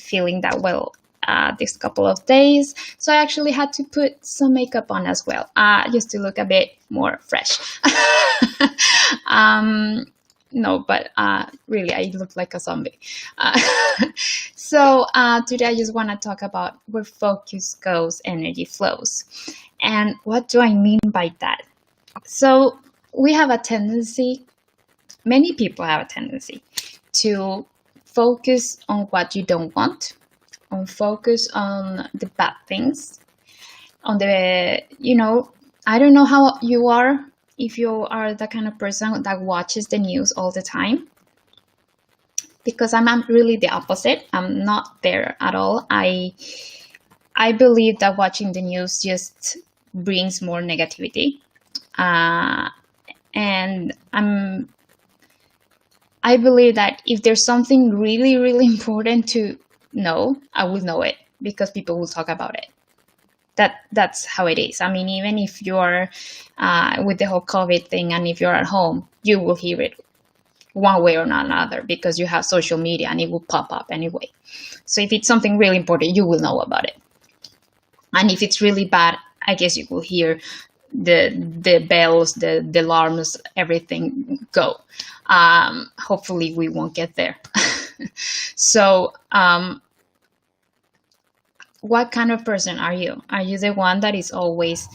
feeling that well this couple of days. So I actually had to put some makeup on as well, just to look a bit more fresh. No, but really, I look like a zombie. So today I just want to talk about where focus goes, energy flows. And what do I mean by that? So we have a tendency, many people have a tendency to focus on what you don't want, on focus on the bad things, on the, I don't know how you are, if you are the kind of person that watches the news all the time, because I'm really the opposite. I'm not there at all. I believe that watching the news just brings more negativity. And I believe that if there's something really, really important to know, I will know it because people will talk about it. That's how it is. I mean, even if you're with the whole COVID thing, and if you're at home, you will hear it one way or another because you have social media and it will pop up anyway. So if it's something really important, you will know about it. And if it's really bad, I guess you will hear the bells, the alarms, everything go. Hopefully we won't get there. So what kind of person are you? Are you the one that is always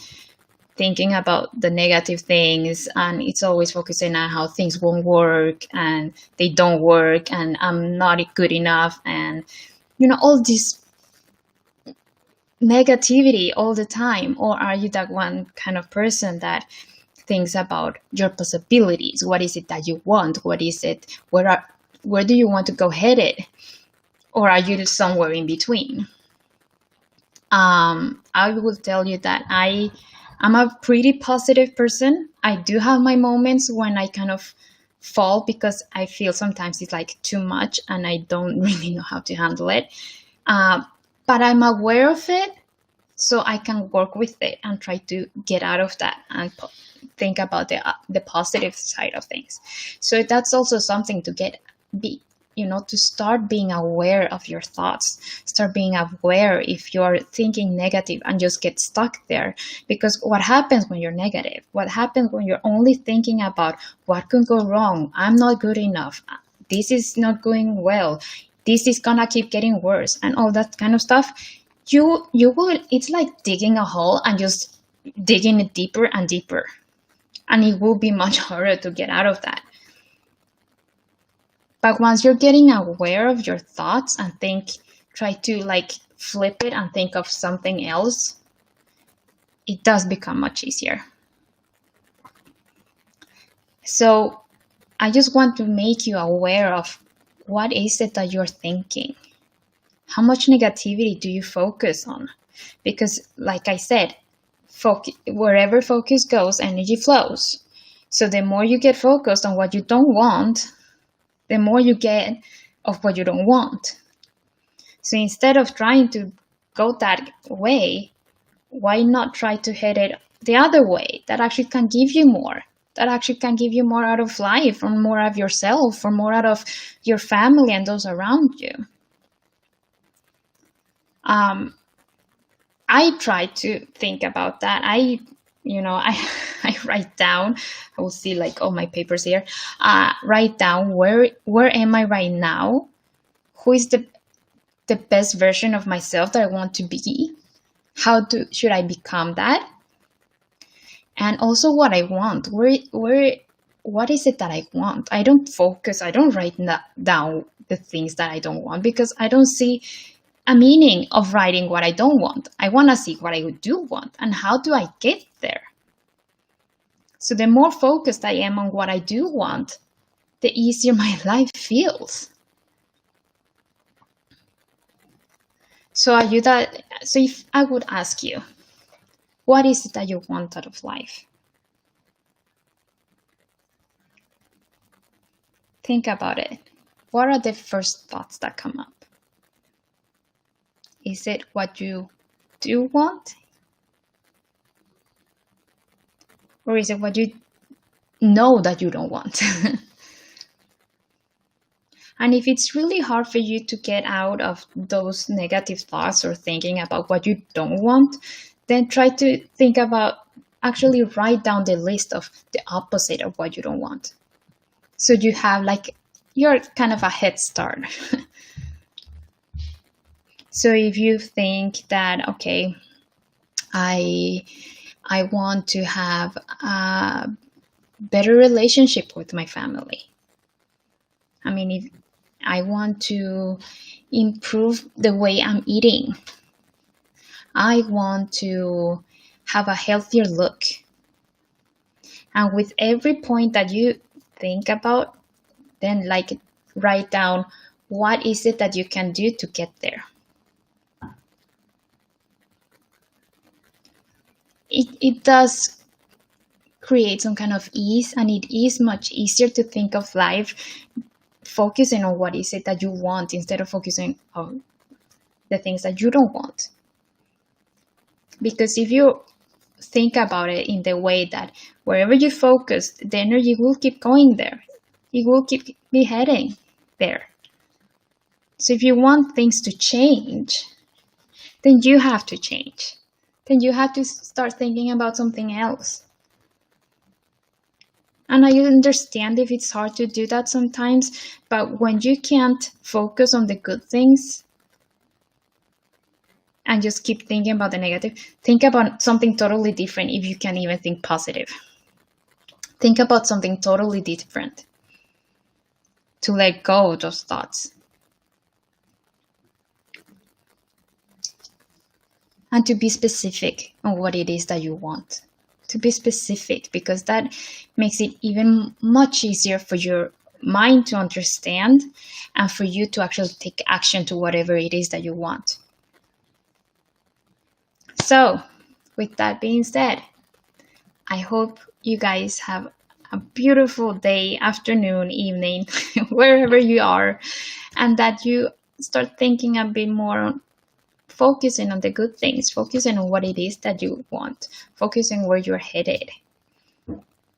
thinking about the negative things and it's always focusing on how things won't work and they don't work and I'm not good enough and all this negativity all the time? Or are you that one kind of person that thinks about your possibilities? What is it that you want? What is it? Where do you want to go headed? Or are you somewhere in between? I will tell you that I'm a pretty positive person. I do have my moments when I kind of fall because I feel sometimes it's like too much and I don't really know how to handle it. But I'm aware of it, so I can work with it and try to get out of that and think about the positive side of things. So that's also something to to start being aware of your thoughts, start being aware if you're thinking negative and just get stuck there. Because what happens when you're negative? What happens when you're only thinking about what could go wrong? I'm not good enough. This is not going well. This is gonna keep getting worse and all that kind of stuff. You will, it's like digging a hole and just digging it deeper and deeper. And it will be much harder to get out of that. But once you're getting aware of your thoughts and try to like flip it and think of something else, it does become much easier. So I just want to make you aware of what is it that you're thinking? How much negativity do you focus on? Because like I said, wherever focus goes, energy flows. So the more you get focused on what you don't want, the more you get of what you don't want. So instead of trying to go that way, why not try to head it the other way that actually can give you more? That actually can give you more out of life, or more of yourself, or more out of your family and those around you. I try to think about that. I write down. I will see like all my papers here. Write down where am I right now? Who is the best version of myself that I want to be? Should I become that? And also what I want. What is it that I want? I don't write down the things that I don't want because I don't see a meaning of writing what I don't want. I want to see what I do want and how do I get there. So the more focused I am on what I do want, the easier my life feels. So if I would ask you, what is it that you want out of life? Think about it. What are the first thoughts that come up? Is it what you do want? Or is it what you know that you don't want? And if it's really hard for you to get out of those negative thoughts or thinking about what you don't want, then try to think about, actually write down the list of the opposite of what you don't want. So you have like, you're kind of a head start. So if you think that, okay, I want to have a better relationship with my family. I mean, if I want to improve the way I'm eating, I want to have a healthier look. And with every point that you think about, then like write down, what is it that you can do to get there? It does create some kind of ease, and it is much easier to think of life focusing on what is it that you want instead of focusing on the things that you don't want. Because if you think about it in the way that wherever you focus, the energy will keep going there. It will keep be heading there. So if you want things to change, then you have to change. Then you have to start thinking about something else. And I understand if it's hard to do that sometimes, but when you can't focus on the good things and just keep thinking about the negative, think about something totally different if you can even think positive. Think about something totally different to let go of those thoughts. And to be specific on what it is that you want. To be specific, because that makes it even much easier for your mind to understand and for you to actually take action to whatever it is that you want. So, with that being said, I hope you guys have a beautiful day, afternoon, evening, wherever you are, and that you start thinking a bit more, focusing on the good things, focusing on what it is that you want, focusing where you're headed,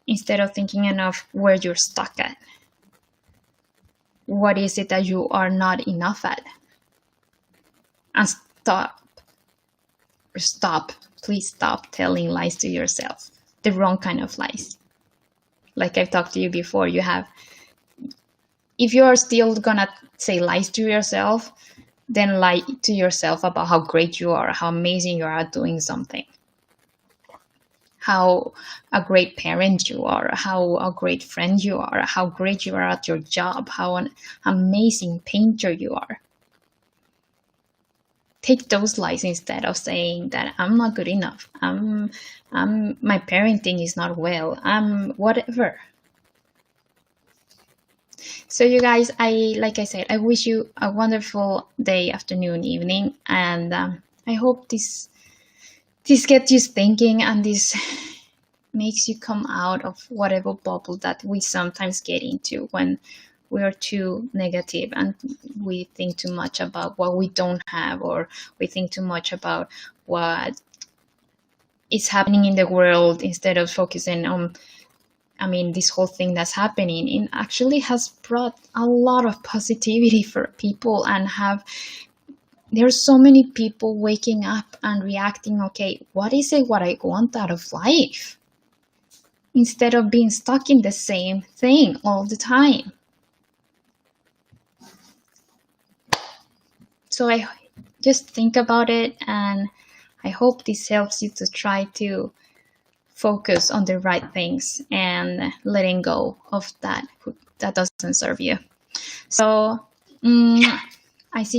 instead of thinking enough where you're stuck at. What is it that you are not enough at? And please stop telling lies to yourself, the wrong kind of lies. Like I've talked to you before, if you are still gonna say lies to yourself, then lie to yourself about how great you are, how amazing you are at doing something, how a great parent you are, how a great friend you are, how great you are at your job, how an amazing painter you are. Take those lies instead of saying that I'm not good enough, my parenting is not well, whatever. So you guys, like I said, I wish you a wonderful day, afternoon, evening, and I hope this gets you thinking, and this makes you come out of whatever bubble that we sometimes get into when we are too negative and we think too much about what we don't have, or we think too much about what is happening in the world instead of focusing on, this whole thing that's happening, it actually has brought a lot of positivity for people, and there's so many people waking up and reacting, okay, what is it what I want out of life? Instead of being stuck in the same thing all the time. So I just think about it, and I hope this helps you to try to focus on the right things and letting go of that doesn't serve you. So I see